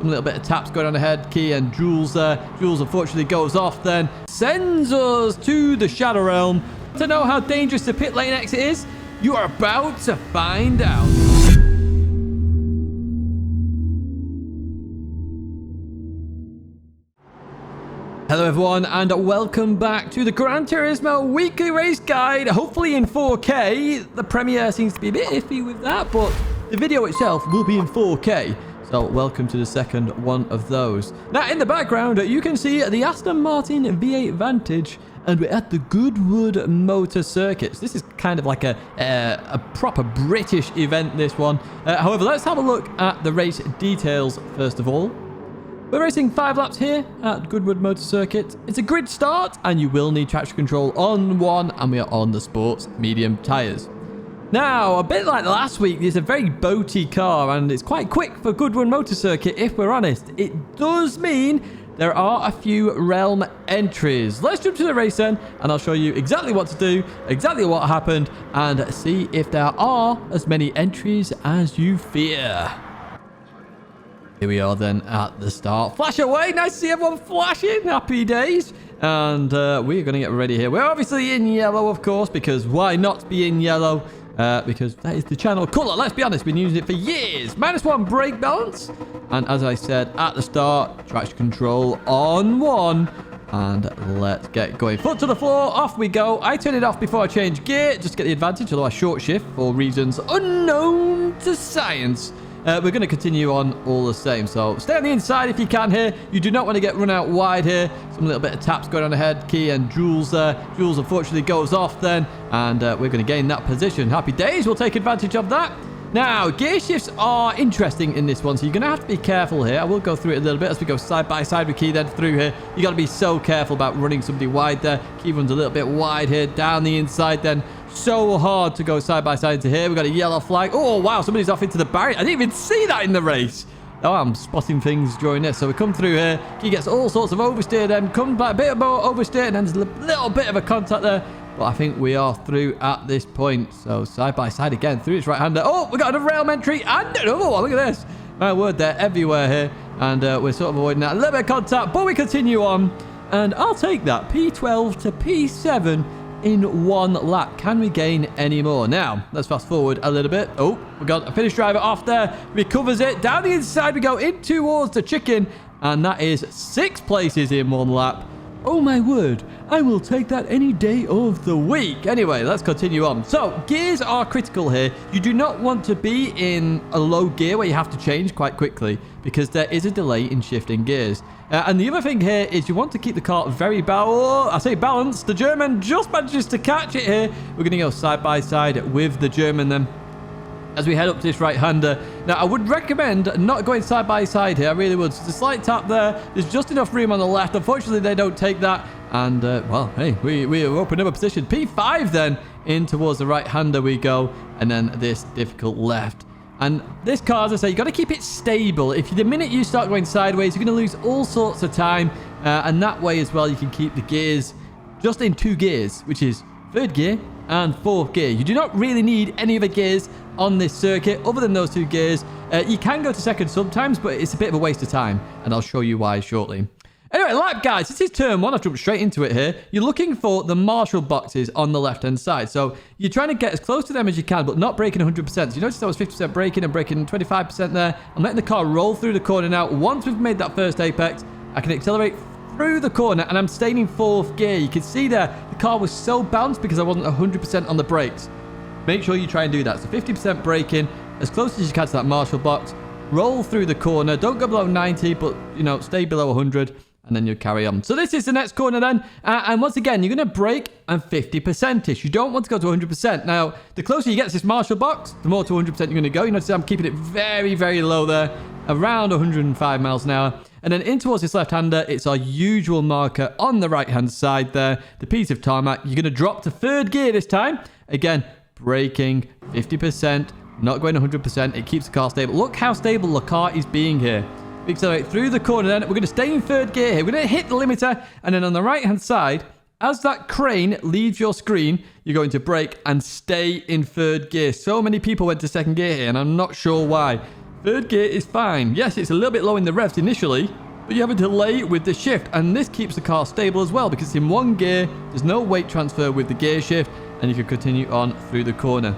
A little bit of taps going on ahead. Key and Jules there. Jules unfortunately goes off then. Sends us to the Shadow Realm. To know how dangerous the pit lane exit is, you are about to find out. Hello everyone and welcome back to the Gran Turismo weekly race guide, hopefully in 4K. The premiere seems to be a bit iffy with that, but the video itself will be in 4K. So welcome to the second one of those. Now in the background you can see the Aston Martin V8 Vantage, and we're at the Goodwood Motor Circuits. This is kind of like a proper British event, this one. However, let's have a look at the race details first of all. We're racing 5 laps here at Goodwood Motor Circuit. It's a grid start and you will need traction control on one, and we are on the sports medium tyres. Now, a bit like last week, it's a very boaty car and it's quite quick for Goodwood Motor Circuit, if we're honest. It does mean there are a few realm entries. Let's jump to the race then, and I'll show you exactly what to do, exactly what happened, and see if there are as many entries as you fear. Here we are then at the start. Flash away. Nice to see everyone flashing. Happy days. And we're going to get ready here. We're obviously in yellow, of course, because why not be in yellow? Because that is the channel colour. Let's be honest, we've been using it for years. -1 brake balance. And as I said at the start, traction control on 1. And let's get going. Foot to the floor. Off we go. I turn it off before I change gear, just to get the advantage, although I short shift for reasons unknown to science. We're going to continue on all the same. So stay on the inside if you can here. You do not want to get run out wide here. Some little bit of taps going on ahead. Key and Jules there. Jules unfortunately goes off then. And we're going to gain that position. Happy days. We'll take advantage of that. Now, gear shifts are interesting in this one, so you're going to have to be careful here. I will go through it a little bit as we go side by side with Key then through here. You got to be so careful about running somebody wide there. Key runs a little bit wide here, down the inside then. So hard to go side by side into here. We've got a yellow flag. Oh, wow, somebody's off into the barrier. I didn't even see that in the race. Oh, I'm spotting things during this. So we come through here. Key gets all sorts of oversteer then. Comes back a bit more oversteer, and then there's a little bit of a contact there. But I think we are through at this point. So side by side again through its right-hander. Oh, we got another rail entry and another one. Look at this. My word, they're everywhere here. And we're sort of avoiding that. A little bit of contact, but we continue on. And I'll take that. P12 to P7 in 1 lap. Can we gain any more? Now, let's fast forward a little bit. Oh, we got a finish driver off there. Recovers it. Down the inside we go in towards the chicken. And that is 6 places in 1 lap. Oh my word, I will take that any day of the week. Anyway, let's continue on. So, gears are critical here. You do not want to be in a low gear where you have to change quite quickly, because there is a delay in shifting gears. And the other thing here is you want to keep the car very balanced. The German just manages to catch it here. We're going to go side by side with the German then, as we head up to this right-hander. Now, I would recommend not going side by side here. I really would. There's a slight tap there. There's just enough room on the left. Unfortunately, they don't take that. And, well, hey, we open up a position. P5 then, in towards the right-hander we go. And then this difficult left. And this car, as I say, you got to keep it stable. If the minute you start going sideways, you're going to lose all sorts of time. And that way as well, you can keep the gears just in 2 gears, which is 3rd gear and 4th gear. You do not really need any other gears on this circuit other than those 2 gears. You can go to 2nd sometimes, but it's a bit of a waste of time, and I'll show you why shortly. Anyway, lap guys, this is turn 1. I've jumped straight into it here. You're looking for the marshal boxes on the left-hand side. So you're trying to get as close to them as you can, but not braking 100%. So you notice I was 50% braking and braking 25% there. I'm letting the car roll through the corner now. Once we've made that first apex, I can accelerate through the corner, and I'm staying in 4th gear. You can see there, the car was so bounced because I wasn't 100% on the brakes. Make sure you try and do that. So 50% braking, as close as you can to that marshal box. Roll through the corner. Don't go below 90, but, you know, stay below 100. And then you carry on. So this is the next corner then. And once again, you're going to brake and 50%ish. You don't want to go to 100%. Now, the closer you get to this marshal box, the more to 100% you're going to go. You notice I'm keeping it very, very low there. Around 105 miles an hour. And then in towards this left-hander, it's our usual marker on the right-hand side there. The piece of tarmac. You're going to drop to 3rd gear this time. Again, braking 50%. Not going 100%. It keeps the car stable. Look how stable the car is being here. We accelerate through the corner then. We're going to stay in 3rd gear here. We're going to hit the limiter. And then on the right-hand side, as that crane leaves your screen, you're going to brake and stay in 3rd gear. So many people went to 2nd gear here, and I'm not sure why. Third gear is fine. Yes, it's a little bit low in the revs initially, but you have a delay with the shift, and this keeps the car stable as well because it's in one gear. There's no weight transfer with the gear shift, and you can continue on through the corner.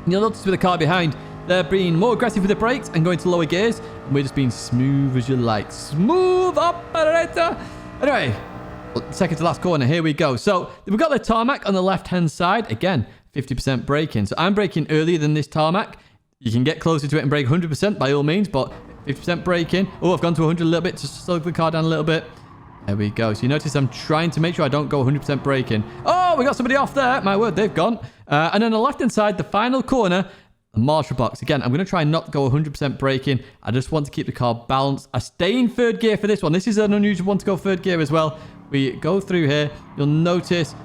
And you'll notice with the car behind, they're being more aggressive with the brakes and going to lower gears, and we're just being smooth as you like. Smooth operator. Anyway, second to last corner, here we go. So we've got the tarmac on the left-hand side. Again, 50% braking. So I'm braking earlier than this tarmac. You can get closer to it and brake 100% by all means, but 50% braking. Oh, I've gone to 100 a little bit to slow the car down a little bit. There we go. So you notice I'm trying to make sure I don't go 100% braking. Oh, we got somebody off there. My word, they've gone. And on the left-hand side, the final corner, the marshal box. Again, I'm going to try and not go 100% braking. I just want to keep the car balanced. I stay in third gear for this one. This is an unusual one to go third gear as well. We go through here. You'll notice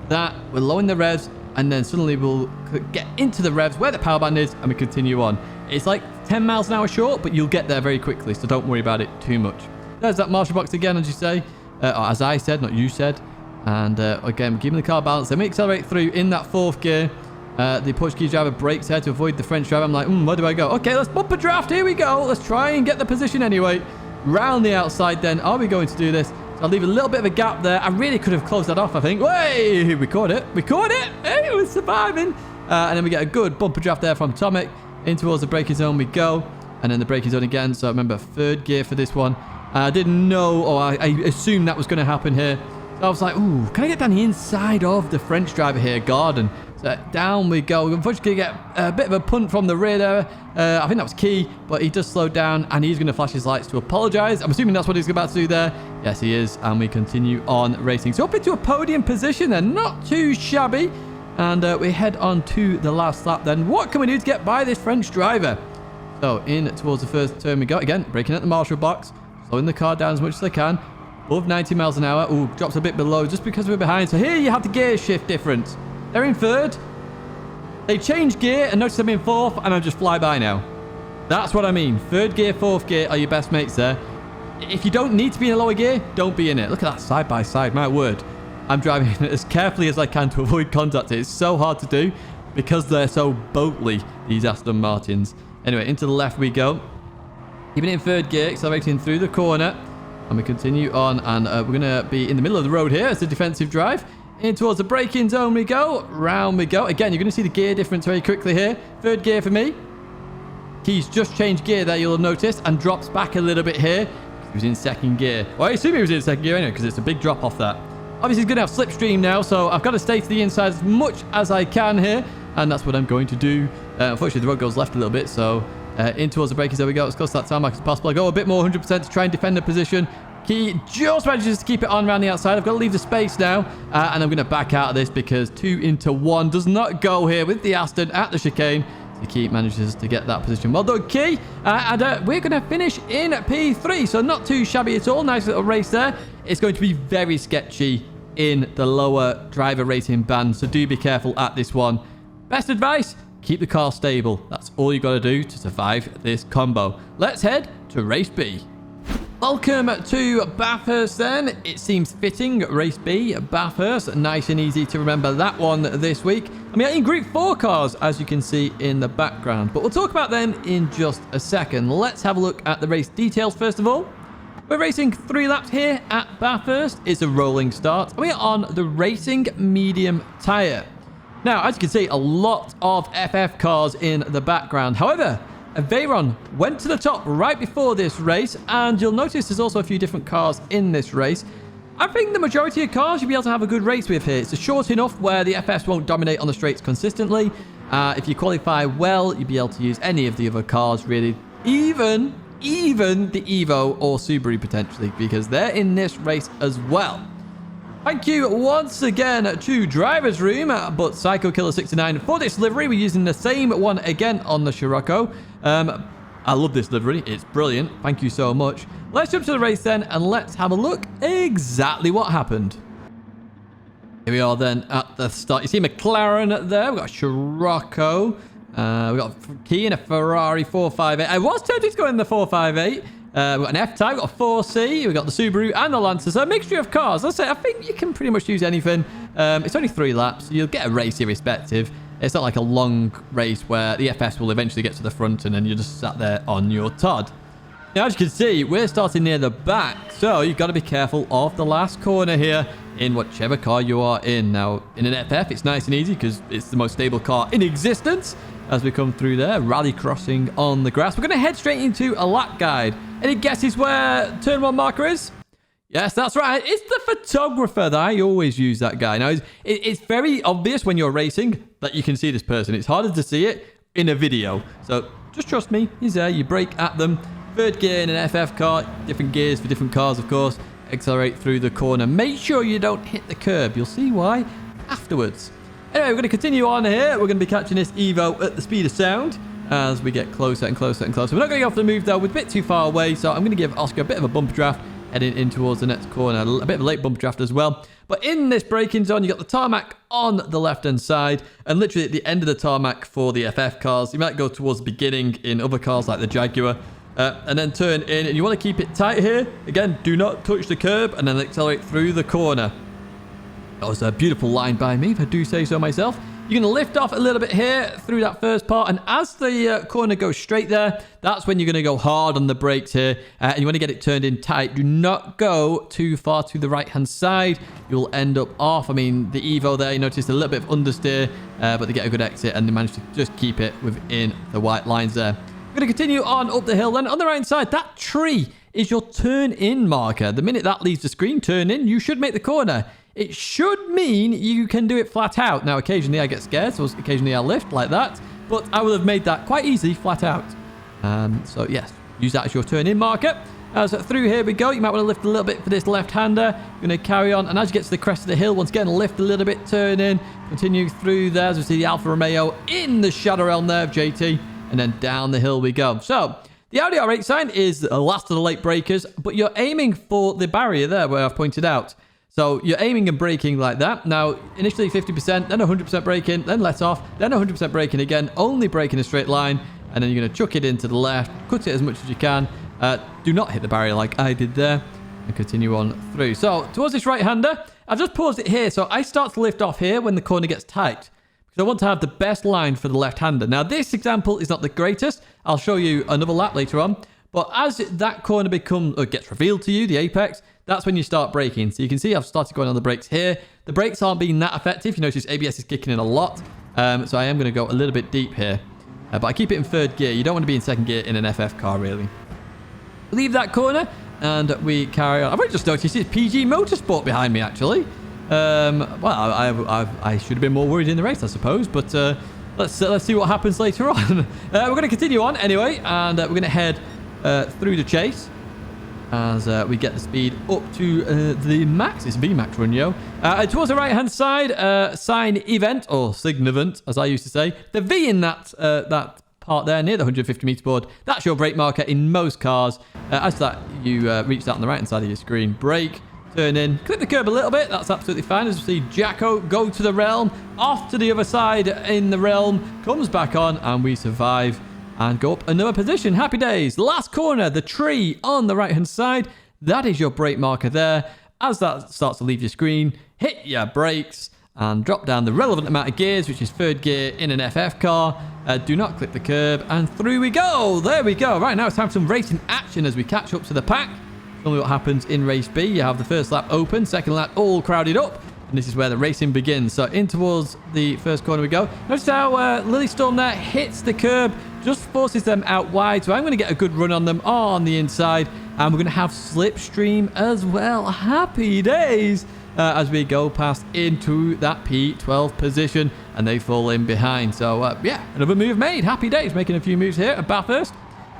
that we're lowering the revs, and then suddenly we'll get into the revs where the power band is, and we continue on. It's like 10 miles an hour short, but you'll get there very quickly, so don't worry about it too much. There's that marshal box again, as you say. Or as I said, not you said. And again, keeping the car balanced. Then we accelerate through in that fourth gear. The Portuguese driver brakes there to avoid the French driver. I'm like, where do I go? Okay, let's bumper draft. Here we go. Let's try and get the position anyway. Round the outside then. Are we going to do this? So I'll leave a little bit of a gap there. I really could have closed that off, I think. Hey, we caught it. We caught it. Hey, we're surviving. And then we get a good bumper draft there from Tomic. In towards the braking zone we go. And then the braking zone again. So remember, third gear for this one. I didn't know, or I assumed that was going to happen here. So I was like, ooh, can I get down the inside of the French driver here, Garden? So down we go. We're unfortunately going to get a bit of a punt from the rear there. I think that was key, but he does slow down, and he's going to flash his lights to apologize. I'm assuming that's what he's about to do there. Yes, he is, and we continue on racing. So up into a podium position then, not too shabby. And we head on to the last lap then. What can we do to get by this French driver? So in towards the first turn we go. Again, braking at the marshal box. Slowing the car down as much as I can. Above 90 miles an hour. Ooh, drops a bit below just because we're behind. So here you have the gear shift difference. They're in third. They change gear and notice I'm in fourth, and I'm just fly by now. That's what I mean. Third gear, fourth gear are your best mates there. If you don't need to be in a lower gear, don't be in it. Look at that side by side. My word. I'm driving as carefully as I can to avoid contact. It's so hard to do because they're so boatly, these Aston Martins. Anyway, into the left we go. Keeping it in third gear, accelerating through the corner. And we continue on, and we're going to be in the middle of the road here as a defensive drive. In towards the braking zone we go. Round we go. Again, you're going to see the gear difference very quickly here. Third gear for me. He's just changed gear there, you'll have noticed, and drops back a little bit here. He was in second gear. Well, I assume he was in second gear anyway, because it's a big drop off that. Obviously, he's going to have slipstream now, so I've got to stay to the inside as much as I can here. And that's what I'm going to do. Unfortunately, the road goes left a little bit, so... in towards the braking, there we go. As close to that tarmac as possible. I go a bit more 100% to try and defend the position. He just manages to keep it on around the outside. I've got to leave the space now. And I'm going to back out of this because 2 into 1 does not go here with the Aston at the chicane. So Key manages to get that position. Well done, Key. And we're going to finish in P3. So not too shabby at all. Nice little race there. It's going to be very sketchy in the lower driver rating band. So do be careful at this one. Best advice? Keep the car stable. That's all you got to do to survive this combo. Let's head to race B. Welcome to Bathurst then. It seems fitting. Race B, Bathurst. Nice and easy to remember that one this week. I mean, in Group 4 cars, as you can see in the background. But we'll talk about them in just a second. Let's have a look at the race details first of all. We're racing 3 laps here at Bathurst. It's a rolling start. We're on the racing medium tyre. Now, as you can see, a lot of FF cars in the background. However, a Veyron went to the top right before this race, and you'll notice there's also a few different cars in this race. I think the majority of cars you'll be able to have a good race with here. It's short enough where the FFs won't dominate on the straights consistently. If you qualify well, you'll be able to use any of the other cars, really. Even the Evo or Subaru, potentially, because they're in this race as well. Thank you once again to Driver's Room, but Psycho Killer 69 for this livery. We're using the same one again on the Scirocco. I love this livery. It's brilliant. Thank you so much. Let's jump to the race then, and let's have a look exactly what happened. Here we are then at the start. You see McLaren there. We've got a Scirocco. We've got a Key and a Ferrari 458. I was tempted to go in the 458. We've got an F-Type, we've got a 4C, we've got the Subaru and the Lancer. So a mixture of cars. I think you can pretty much use anything. It's only 3 laps, so you'll get a race irrespective. It's not like a long race where the FFs will eventually get to the front and then you're just sat there on your Todd. Now, as you can see, we're starting near the back, so you've got to be careful of the last corner here in whichever car you are in. Now, in an FF, it's nice and easy because it's the most stable car in existence. As we come through there, rally crossing on the grass. We're going to head straight into a lap guide. Any guesses where turn 1 marker is? Yes, that's right. It's the photographer that I always use, that guy. Now, it's very obvious when you're racing that you can see this person. It's harder to see it in a video. So just trust me. He's there. You brake at them. Third gear in an FF car. Different gears for different cars, of course. Accelerate through the corner. Make sure you don't hit the curb. You'll see why afterwards. Anyway, we're going to continue on here. We're going to be catching this Evo at the speed of sound as we get closer and closer and closer. We're not going to go for the move, though. We're a bit too far away, so I'm going to give Oscar a bit of a bumper draft heading in towards the next corner. A bit of a late bumper draft as well. But in this braking zone, you got the tarmac on the left-hand side, and literally at the end of the tarmac for the FF cars. You might go towards the beginning in other cars like the Jaguar, and then turn in. And you want to keep it tight here. Again, do not touch the curb, and then accelerate through the corner. That was a beautiful line by me, if I do say so myself. You're going to lift off a little bit here through that first part. And as the corner goes straight there, that's when you're going to go hard on the brakes here. And you want to get it turned in tight. Do not go too far to the right-hand side. You'll end up off. I mean, the Evo there, you noticed a little bit of understeer, but they get a good exit and they manage to just keep it within the white lines there. We're going to continue on up the hill. Then on the right-hand side, that tree is your turn-in marker. The minute that leaves the screen, turn in, you should make the corner. It should mean you can do it flat out. Now, occasionally I get scared, so occasionally I lift like that. But I would have made that quite easily flat out. So, yes, use that as your turn-in marker. So through here we go. You might want to lift a little bit for this left-hander. You're going to carry on. And as you get to the crest of the hill, once again, lift a little bit, turn in. Continue through there as we see the Alfa Romeo in the shadow realm there of JT. And then down the hill we go. So, the Audi R8 sign is the last of the late breakers. But you're aiming for the barrier there where I've pointed out. So you're aiming and braking like that. Now, initially 50%, then 100% braking, then let off, then 100% braking again, only brake in a straight line, and then you're going to chuck it into the left, cut it as much as you can. Do not hit the barrier like I did there, and continue on through. So, towards this right-hander, I've just paused it here, so I start to lift off here when the corner gets tight, because I want to have the best line for the left-hander. Now, this example is not the greatest. I'll show you another lap later on, but as that corner gets revealed to you, the apex, that's when you start braking. So you can see I've started going on the brakes here. The brakes aren't being that effective. You notice ABS is kicking in a lot. So I am going to go a little bit deep here. But I keep it in third gear. You don't want to be in second gear in an FF car, really. Leave that corner and we carry on. I've already just noticed it's PG Motorsport behind me, actually. Well, I should have been more worried in the race, I suppose. But let's see what happens later on. We're going to continue on anyway. And we're going to head through the chase as we get the speed up to the max. It's VMAX run, yo. Towards the right-hand side, sign event, or signavant, as I used to say. The V in that part there, near the 150-meter board, that's your brake marker in most cars. As that, you reach that on the right-hand side of your screen. Brake, turn in, clip the curb a little bit. That's absolutely fine. As we see Jacko go to the realm, off to the other side in the realm, comes back on, and we survive and go up another position. Happy days. Last corner, the tree on the right-hand side. That is your brake marker there. As that starts to leave your screen, hit your brakes and drop down the relevant amount of gears, which is third gear in an FF car. Do not clip the curb, and through we go. There we go. Right, now it's time for some racing action as we catch up to the pack. Tell me what happens in race B. You have the first lap open, second lap all crowded up. And this is where the racing begins. So in towards the first corner we go. Notice how Lily Storm there hits the curb, just forces them out wide. So I'm going to get a good run on them on the inside. And we're going to have Slipstream as well. Happy days as we go past into that P12 position. And they fall in behind. So yeah, another move made. Happy days. Making a few moves here at Bathurst.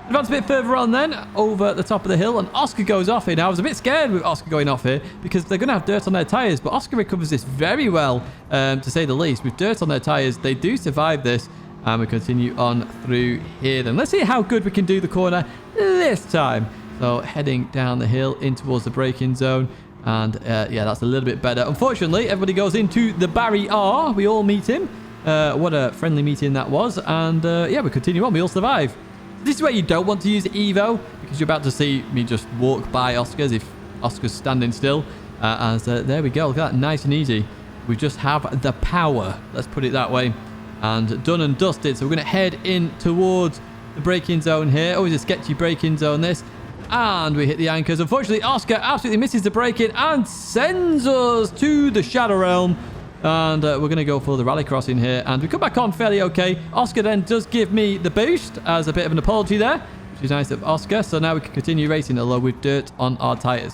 Advance a bit further on then, over the top of the hill, and Oscar goes off here. Now, I was a bit scared with Oscar going off here, because they're going to have dirt on their tyres, but Oscar recovers this very well, to say the least. With dirt on their tyres, they do survive this, and we continue on through here then. Let's see how good we can do the corner this time. So, heading down the hill in towards the braking zone, and yeah, that's a little bit better. Unfortunately, everybody goes into the Barry R. We all meet him. What a friendly meeting that was, and yeah, we continue on. We all survive. This is where you don't want to use Evo, because you're about to see me just walk by Oscar's if Oscar's standing still. There we go. Look at that. Nice and easy. We just have the power. Let's put it that way. and done and dusted. So we're going to head in towards the braking zone here. Always a sketchy braking zone, this. And we hit the anchors. Unfortunately, Oscar absolutely misses the braking and sends us to the Shadow Realm. And we're going to go for the rally crossing here. And we come back on fairly okay. Oscar then does give me the boost as a bit of an apology there, which is nice of Oscar. So now we can continue racing, although with dirt on our tyres.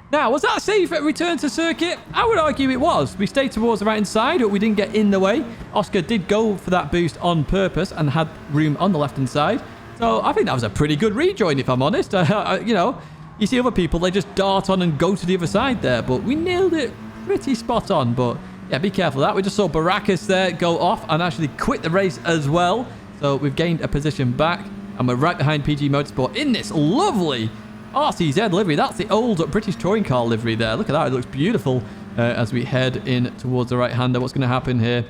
Now, was that a safe return to circuit? I would argue it was. We stayed towards the right-hand side, but we didn't get in the way. Oscar did go for that boost on purpose and had room on the left-hand side. So I think that was a pretty good rejoin, if I'm honest. You know, you see other people, they just dart on and go to the other side there, but we nailed it pretty spot on. But yeah, be careful of that. We just saw Baracus there go off and actually quit the race as well. So we've gained a position back, and we're right behind PG Motorsport in this lovely RCZ livery. That's the old British touring car livery there. Look at that. It looks beautiful as we head in towards the right-hander. What's going to happen here?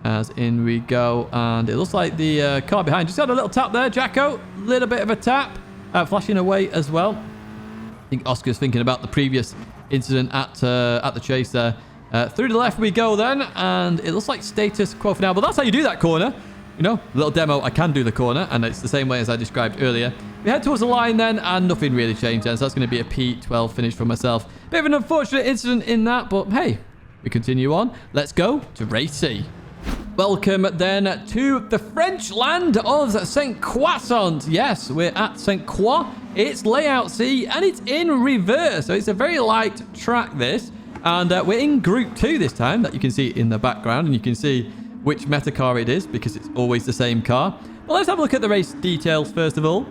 As in we go. And it looks like the car behind just had a little tap there. Jacko, little bit of a tap. Flashing away as well. I think Oscar's thinking about the previous incident at the chase there. Through the left we go then. And it looks like status quo for now. But that's how you do that corner. You know, little demo, I can do the corner, and it's the same way as I described earlier. We head towards the line then, and nothing really changed then, so that's going to be a P12 finish for myself. Bit of an unfortunate incident in that, but hey, we continue on. Let's go to race C. Welcome then to the French land of St. Croissant. Yes, we're at St. Croix. It's layout C, and it's in reverse, so it's a very light track, this. And we're in Group 2 this time, that you can see in the background, and you can see which meta car it is, because it's always the same car. Well, let's have a look at the race details first of all.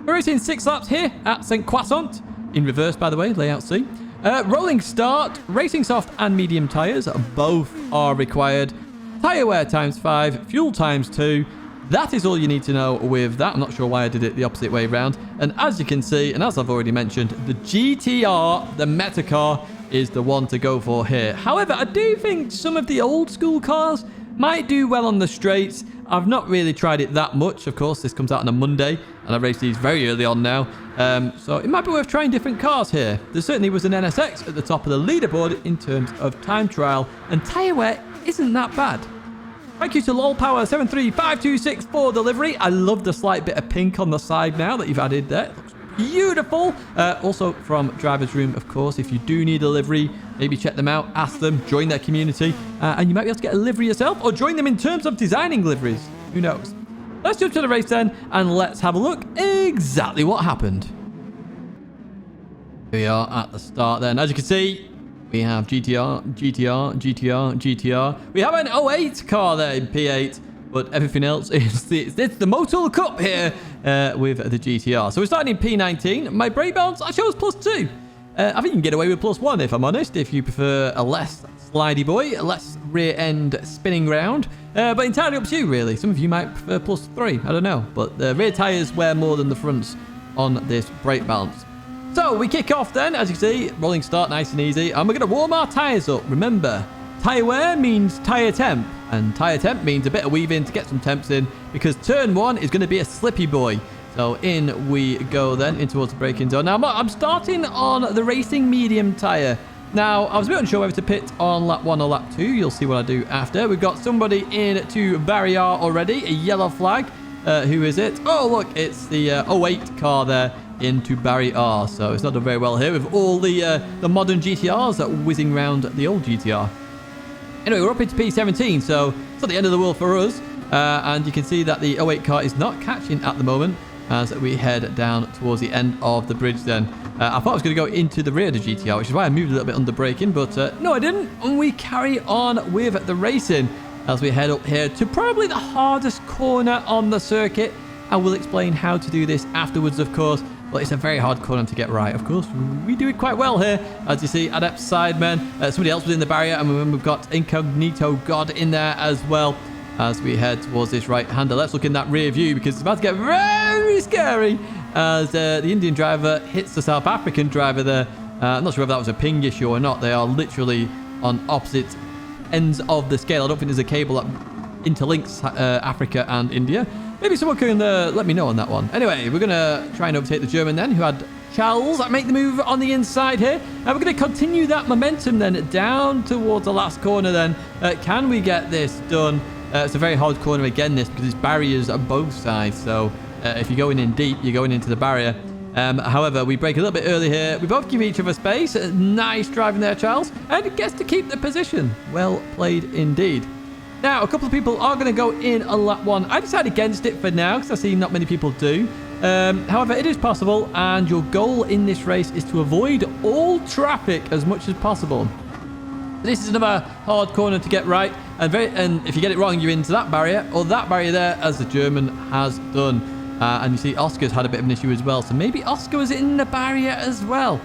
We're racing 6 laps here at St. Croissant. In reverse, by the way, layout C. Rolling start, racing soft and medium tyres. Both are required. Tyre wear ×5, fuel ×2. That is all you need to know with that. I'm not sure why I did it the opposite way around. And as you can see, and as I've already mentioned, the GTR, the meta car, is the one to go for here. However, I do think some of the old school cars might do well on the straights. I've not really tried it that much. Of course, this comes out on a Monday, and I raced these very early on now. So it might be worth trying different cars here. There certainly was an NSX at the top of the leaderboard in terms of time trial, and tyre wear isn't that bad. Thank you to LolPower73526 for delivery. I love the slight bit of pink on the side now that you've added there. It looks beautiful. Also from Driver's Room, of course, if you do need a livery, maybe check them out, ask them, join their community, and you might be able to get a livery yourself, or join them in terms of designing liveries. Who knows? Let's jump to the race then, and let's have a look exactly what happened. Here we are at the start then. As you can see, we have GTR, GTR, GTR, GTR. We have an 08 car there in P8. But everything else is it's the Motul Cup here with the GTR. So we're starting in P19. My brake balance, I chose +2. I think you can get away with +1 if I'm honest, if you prefer a less slidey boy, a less rear end spinning round. But entirely up to you really. Some of you might prefer +3, I don't know. But the rear tyres wear more than the fronts on this brake balance. So we kick off then, as you can see, rolling start nice and easy. And we're going to warm our tyres up. Remember, tyre wear means tyre temp. And tyre temp means a bit of weaving to get some temps in, because turn 1 is going to be a slippy boy. So in we go then, in towards the braking zone. Now I'm starting on the racing medium tyre. Now I was a bit unsure whether to pit on lap 1 or lap 2. You'll see what I do after. We've got somebody in to barrier already, a yellow flag. Who is it? Oh look, it's the 08 car there into Barry R. So it's not done very well here with all the modern GTRs that are whizzing around the old GTR. Anyway, we're up into P17, so it's not the end of the world for us. And you can see that the 08 car is not catching at the moment as we head down towards the end of the bridge then. I thought I was going to go into the rear of the GTR, which is why I moved a little bit under braking, but no, I didn't. And we carry on with the racing as we head up here to probably the hardest corner on the circuit. I will explain how to do this afterwards, of course. But it's a very hard corner to get right. Of course, we do it quite well here. As you see, Adept Sidemen. Somebody else was in the barrier. And we've got Incognito God in there as well. As we head towards this right-hander. Let's look in that rear view because it's about to get very scary. As the Indian driver hits the South African driver there. I'm not sure if that was a ping issue or not. They are literally on opposite ends of the scale. I don't think there's a cable that interlinks Africa and India. Maybe someone can let me know on that one. Anyway, we're going to try and overtake the German then, who had Charles make the move on the inside here. And we're going to continue that momentum then down towards the last corner then. Can we get this done? It's a very hard corner again, this, because there's barriers on both sides. So if you're going in deep, you're going into the barrier. However, we break a little bit early here. We both give each other space. Nice driving there, Charles. And gets to keep the position. Well played indeed. Now, a couple of people are going to go in on lap 1. I decided against it for now because I see not many people do. However, it is possible, and your goal in this race is to avoid all traffic as much as possible. This is another hard corner to get right, and if you get it wrong, you're into that barrier or that barrier there, as the German has done. And you see Oscar's had a bit of an issue as well, so maybe Oscar was in the barrier as well.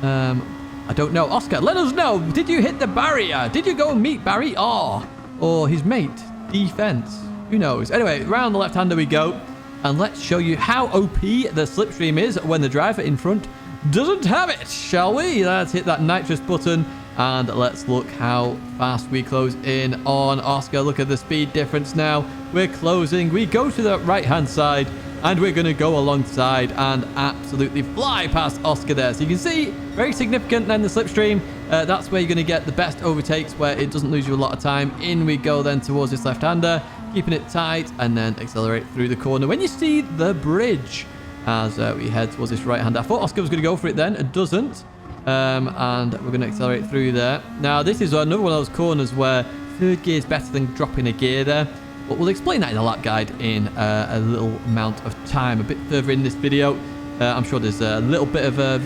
I don't know. Oscar, let us know. Did you hit the barrier? Did you go and meet Barry R or his mate? Defense. Who knows? Anyway, round the left-hander we go. And let's show you how OP the slipstream is when the driver in front doesn't have it, shall we? Let's hit that nitrous button and let's look how fast we close in on Oscar. Look at the speed difference now. We're closing. We go to the right-hand side and we're going to go alongside and absolutely fly past Oscar there. So you can see, very significant then the slipstream. That's where you're going to get the best overtakes, where it doesn't lose you a lot of time. In we go then towards this left-hander, keeping it tight, and then accelerate through the corner when you see the bridge as we head towards this right-hander. I thought Oscar was going to go for it then. It doesn't. And we're going to accelerate through there. Now, this is another one of those corners where third gear is better than dropping a gear there. But we'll explain that in the lap guide in a little amount of time, a bit further in this video. I'm sure there's a little bit of a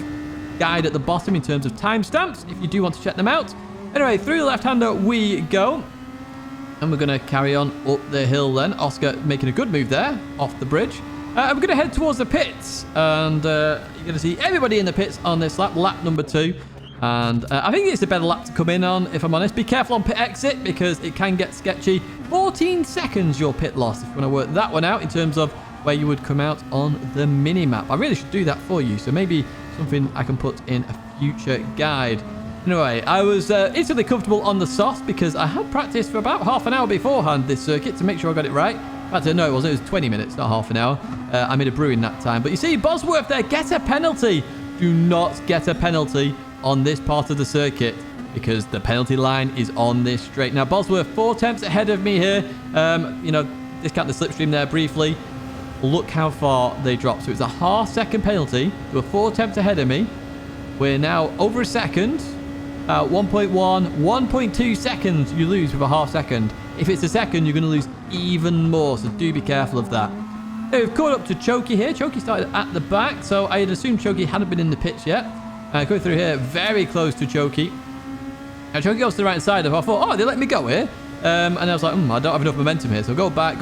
guide at the bottom in terms of timestamps if you do want to check them out. Anyway, through the left-hander we go. And we're going to carry on up the hill then. Oscar making a good move there, off the bridge. We're going to head towards the pits. And you're going to see everybody in the pits on this lap, lap number 2. And I think it's a better lap to come in on, if I'm honest. Be careful on pit exit, because it can get sketchy. 14 seconds your pit loss, if you want to work that one out in terms of where you would come out on the mini-map. I really should do that for you. So maybe something I can put in a future guide. Anyway, I was instantly comfortable on the softs because I had practiced for about half an hour beforehand this circuit to make sure I got it right. In fact, no, it wasn't. It was 20 minutes, not half an hour. I made a brew in that time. But you see, Bosworth there, get a penalty. Do not get a penalty on this part of the circuit because the penalty line is on this straight. Now, Bosworth 4 tenths ahead of me here. You know, discount the slipstream there briefly. Look how far they dropped. So it's a half-second penalty. They were 4 tenths ahead of me. We're now over a second. 1.1, 1.2 seconds you lose with a half second. If it's a second, you're going to lose even more, so do be careful of that. Now, we've caught up to Chokey here. Chokey started at the back, so I had assumed Chokey hadn't been in the pits yet. Going through here, very close to Chokey. Now, Chokey goes to the right side of I thought, oh, they let me go here. And I was like, I don't have enough momentum here, so go back,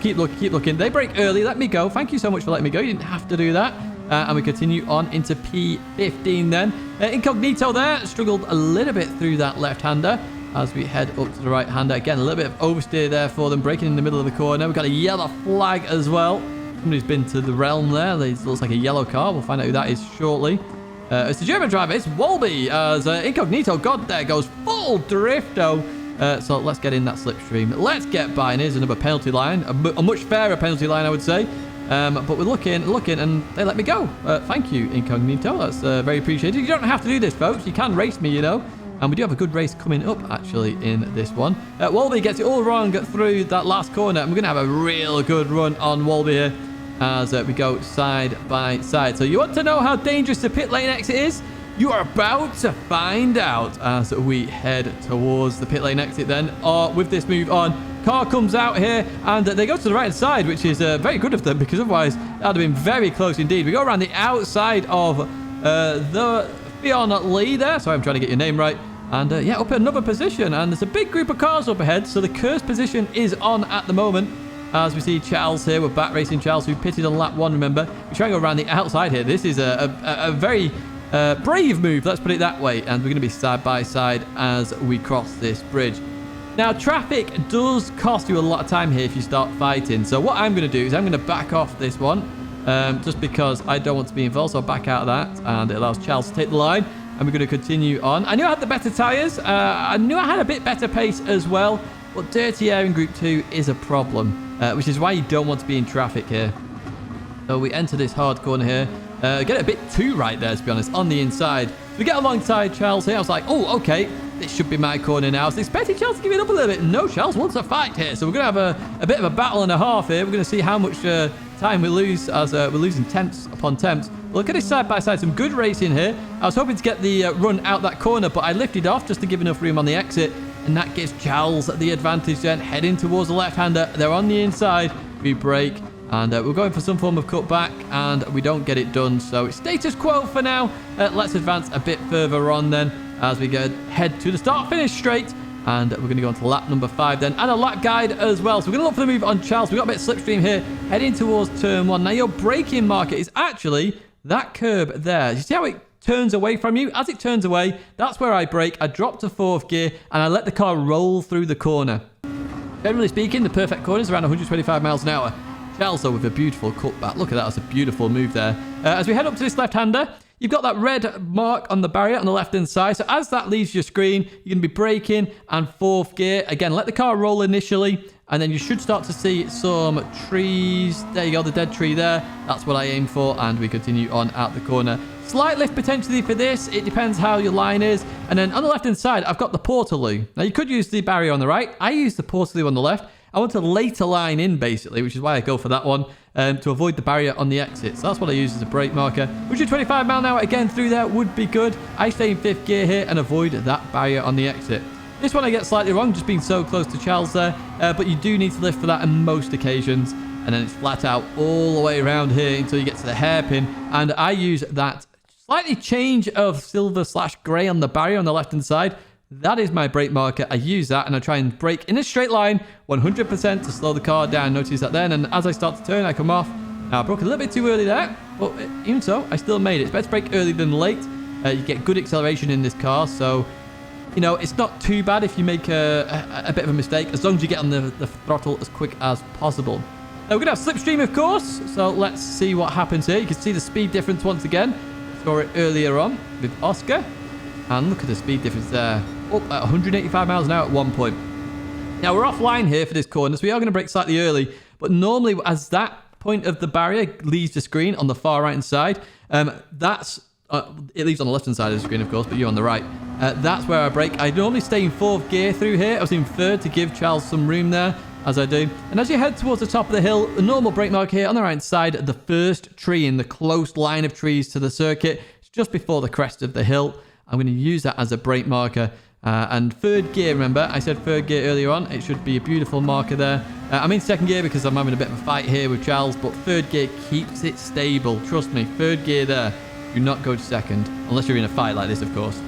keep looking. They break early, let me go. Thank you so much for letting me go. You didn't have to do that. And we continue on into P15 then. Incognito there struggled a little bit through that left-hander as we head up to the right-hander. Again, a little bit of oversteer there for them, breaking in the middle of the corner. We've got a yellow flag as well. Somebody's been to the realm there. It looks like a yellow car. We'll find out who that is shortly. It's the German driver. It's Wolby as Incognito, God, there goes full drifto. So let's get in that slipstream. Let's get by. And here's another penalty line. A much fairer penalty line, I would say. But we're looking, and they let me go. Thank you, Incognito. That's very appreciated. You don't have to do this, folks. You can race me, you know. And we do have a good race coming up, actually, in this one. Wolby gets it all wrong through that last corner. And we're going to have a real good run on Wolby here as we go side by side. So you want to know how dangerous the pit lane exit is? You are about to find out as we head towards the pit lane exit then. With this move on, car comes out here and they go to the right side, which is very good of them because otherwise that would have been very close indeed. We go around the outside of the Fion Lee there. Sorry, I'm trying to get your name right. And yeah, up another position. And there's a big group of cars up ahead. So the cursed position is on at the moment. As we see Charles here, we're back racing Charles, who pitted on lap 1, remember. We're trying to go around the outside here. This is a very brave move, let's put it that way. And we're going to be side by side as we cross this bridge. Now, traffic does cost you a lot of time here if you start fighting. So what I'm going to do is I'm going to back off this one. Just because I don't want to be involved. So I'll back out of that. And it allows Charles to take the line. And we're going to continue on. I knew I had the better tyres. I knew I had a bit better pace as well. But dirty air in Group 2 is a problem. Which is why you don't want to be in traffic here. So we enter this hard corner here. Get it a bit too right there, to be honest, on the inside. We get alongside Charles here. I was like, oh, okay. this should be my corner now. I was expecting Charles to give it up a little bit. No, Charles wants a fight here. So we're going to have a bit of a battle and a half here. We're going to see how much time we lose as we're losing tenths upon tenths. Look at this side by side. Some good racing here. I was hoping to get the run out that corner, but I lifted off just to give enough room on the exit. And that gives Charles the advantage then, heading towards the left-hander. They're on the inside. We brake. And we're going for some form of cutback, and we don't get it done. So it's status quo for now. Let's advance a bit further on then as we head to the start-finish straight. And we're going to go on to lap number 5 then, and a lap guide as well. So we're going to look for the move on Charles. We've got a bit of slipstream here, heading towards turn 1. Now, your braking marker is actually that curb there. You see how it turns away from you? As it turns away, that's where I brake. I drop to 4th gear, and I let the car roll through the corner. Generally speaking, the perfect corner is around 125 miles an hour. Charles, though, with a beautiful cutback. Look at that. That's a beautiful move there. As we head up to this left-hander, you've got that red mark on the barrier on the left-hand side. So as that leaves your screen, you're going to be braking and 4th gear. Again, let the car roll initially, and then you should start to see some trees. There you go, the dead tree there. That's what I aim for, and we continue on out the corner. Slight lift potentially for this. It depends how your line is. And then on the left-hand side, I've got the Portaloo. Now, you could use the barrier on the right. I use the Portaloo on the left. I want to later line in, basically, which is why I go for that one, to avoid the barrier on the exit. So that's what I use as a brake marker. 125 mile an hour again through there would be good. I stay in 5th gear here and avoid that barrier on the exit. This one I get slightly wrong, just being so close to Charles there. But you do need to lift for that on most occasions. And then it's flat out all the way around here until you get to the hairpin. And I use that slightly change of silver/grey on the barrier on the left-hand side. That is my brake marker. I use that and I try and brake in a straight line 100% to slow the car down. Notice that then, and as I start to turn, I come off. Now, I broke a little bit too early there, but even so, I still made it. It's better to brake early than late. You get good acceleration in this car, so, you know, it's not too bad if you make a bit of a mistake, as long as you get on the throttle as quick as possible. Now, we're going to have slipstream, of course, so let's see what happens here. You can see the speed difference once again. Saw it earlier on with Oscar, and look at the speed difference there. Up at 185 miles an hour at one point. Now, we're offline here for this corner, so we are going to brake slightly early. But normally, as that point of the barrier leaves the screen on the far right-hand side, it leaves on the left-hand side of the screen, of course, but you're on the right. That's where I brake. I normally stay in 4th gear through here. I was in 3rd to give Charles some room there, as I do. And as you head towards the top of the hill, the normal brake mark here on the right side, the first tree in the close line of trees to the circuit. It's just before the crest of the hill. I'm going to use that as a brake marker. And 3rd gear, remember, I said 3rd gear earlier on. It should be a beautiful marker there. I'm in 2nd gear because I'm having a bit of a fight here with Charles, but 3rd gear keeps it stable. Trust me, 3rd gear there. Do not go to 2nd, unless you're in a fight like this, of course.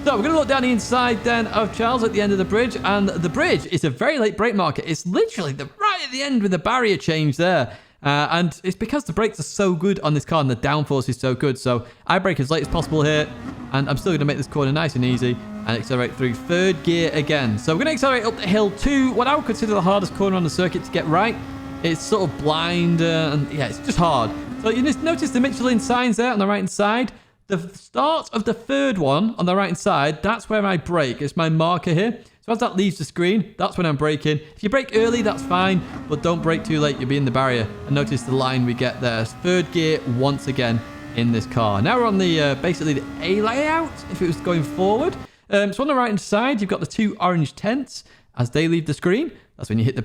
So we're going to look down the inside then of Charles at the end of the bridge, and the bridge is a very late brake marker. It's literally right at the end with the barrier change there. And it's because the brakes are so good on this car and the downforce is so good. So I brake as late as possible here, and I'm still going to make this corner nice and easy and accelerate through 3rd gear again. So we're going to accelerate up the hill to what I would consider the hardest corner on the circuit to get right. It's sort of blind and yeah, it's just hard. So you just notice the Michelin signs there on the right hand side. The start of the 3rd one on the right hand side, that's where I brake. It's my marker here. So as that leaves the screen, that's when I'm braking. If you brake early, that's fine, but don't brake too late. You'll be in the barrier. And notice the line we get there. 3rd gear once again in this car. Now we're on the basically the A layout, if it was going forward. So on the right-hand side, you've got the 2 orange tents. As they leave the screen, that's when you hit the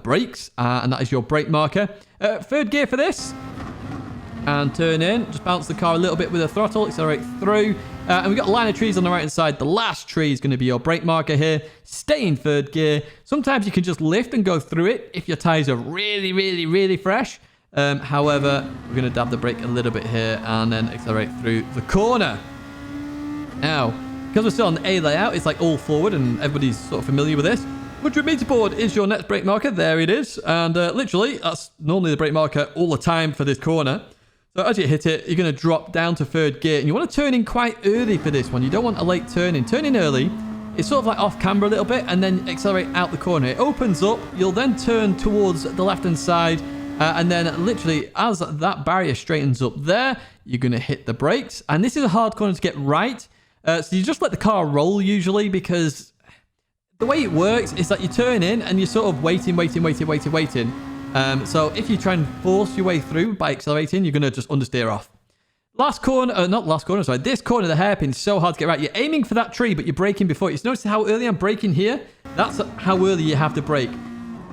brakes, and that is your brake marker. 3rd gear for this. And turn in. Just bounce the car a little bit with the throttle. Accelerate through. And we've got a line of trees on the right-hand side. The last tree is going to be your brake marker here. Stay in 3rd gear. Sometimes you can just lift and go through it if your tyres are really, really, really fresh. However, we're going to dab the brake a little bit here and then accelerate through the corner. Now, because we're still on the A layout, it's like all forward and everybody's sort of familiar with this. 100 meter board is your next brake marker. There it is. And literally, that's normally the brake marker all the time for this corner. So as you hit it, you're going to drop down to 3rd gear. And you want to turn in quite early for this one. You don't want a late turn in. Turn in early. It's sort of like off camber a little bit and then accelerate out the corner. It opens up. You'll then turn towards the left-hand side. And then literally as that barrier straightens up there, you're going to hit the brakes. And this is a hard corner to get right. So you just let the car roll usually, because the way it works is that you turn in and you're sort of waiting. So if you try and force your way through by accelerating, you're going to just understeer off. Last corner, not last corner, sorry. This corner, the hairpin, is so hard to get right. You're aiming for that tree, but you're braking before it. You notice how early I'm braking here? That's how early you have to brake.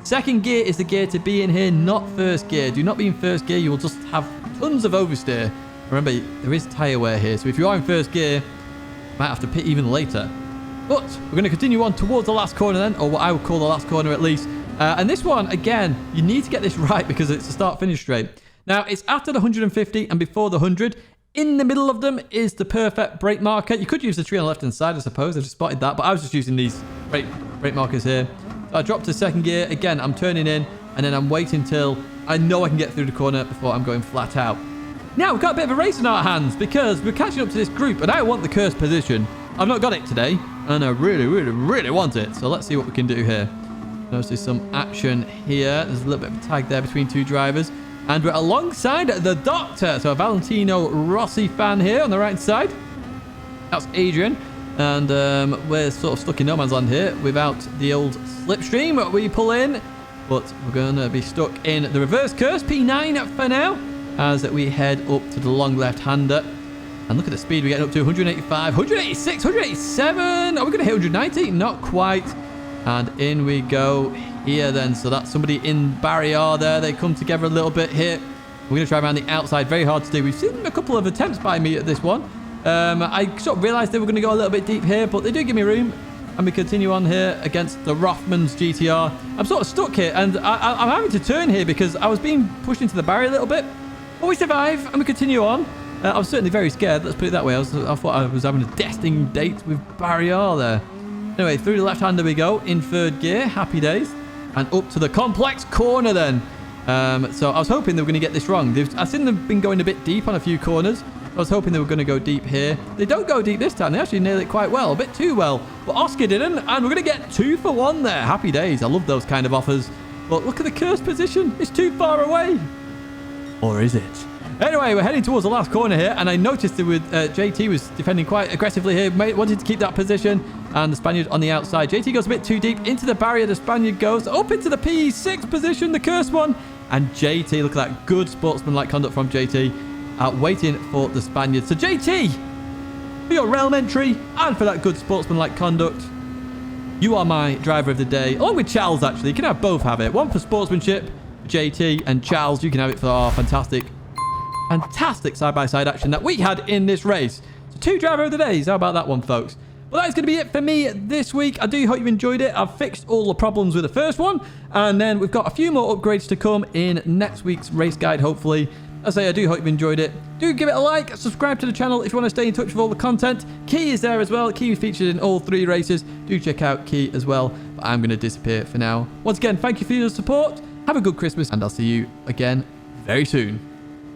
Second gear is the gear to be in here, not first gear. Do not be in first gear. You will just have tons of oversteer. Remember, there is tyre wear here. So if you are in first gear, you might have to pit even later. But we're going to continue on towards the last corner then, or what I would call the last corner at least. And this one, again, you need to get this right because it's a start-finish straight. Now, it's after the 150 and before the 100. In the middle of them is the perfect brake marker. You could use the tree on the left-hand side, I suppose. I just spotted that, but I was just using these brake markers here. So I dropped to second gear. Again, I'm turning in, and then I'm waiting till I know I can get through the corner before I'm going flat out. Now, we've got a bit of a race in our hands because we're catching up to this group, and I want the cursed position. I've not got it today, and I really, really, really want it. So let's see what we can do here. Notice some action here. There's a little bit of a tag there between two drivers. And we're alongside the Doctor. So a Valentino Rossi fan here on the right side. That's Adrian. And we're sort of stuck in no man's land here without the old slipstream. We pull in, but we're going to be stuck in the reverse curse, P9 for now, as we head up to the long left-hander. And look at the speed we're getting up to, 185, 186, 187. Are we going to hit 190? Not quite. And in we go here then. So that's somebody in barrier there. They come together a little bit here. We're going to try around the outside. Very hard to do. We've seen a couple of attempts by me at this one. I sort of realised they were going to go a little bit deep here, but they do give me room. And we continue on here against the Rothmans GTR. I'm sort of stuck here, and I'm having to turn here because I was being pushed into the barrier a little bit. But we survive, and we continue on. I was certainly very scared. Let's put it that way. I thought I was having a destined date with barrier there. Anyway, through the left-hander we go, in third gear, happy days. And up to the complex corner then. So I was hoping they were going to get this wrong. I've seen them been going a bit deep on a few corners. I was hoping they were going to go deep here. They don't go deep this time. They actually nail it quite well, a bit too well. But Oscar didn't, and we're going to get 2 for 1 there. Happy days. I love those kind of offers. But look at the cursed position. It's too far away. Or is it? Anyway, we're heading towards the last corner here, and I noticed that with JT was defending quite aggressively here, wanted to keep that position, and the Spaniard on the outside. JT goes a bit too deep into the barrier. The Spaniard goes up into the P6 position, the cursed one, and JT, look at that good sportsman-like conduct from JT, waiting for the Spaniard. So JT, for your realm entry and for that good sportsman-like conduct, you are my driver of the day, along with Charles, actually. You can have both have it. One for sportsmanship, JT, and Charles, you can have it for our fantastic side-by-side action that we had in this race. So 2 driver of the days. How about that one, folks? Well, that is going to be it for me this week. I do hope you've enjoyed it. I've fixed all the problems with the first one, and then we've got a few more upgrades to come in next week's race guide, hopefully. As I say, I do hope you've enjoyed it. Do give it a like, subscribe to the channel if you want to stay in touch with all the content. Key is there as well. Key is featured in all 3 races. Do check out Key as well. But I'm going to disappear for now. Once again, thank you for your support. Have a good Christmas, and I'll see you again very soon.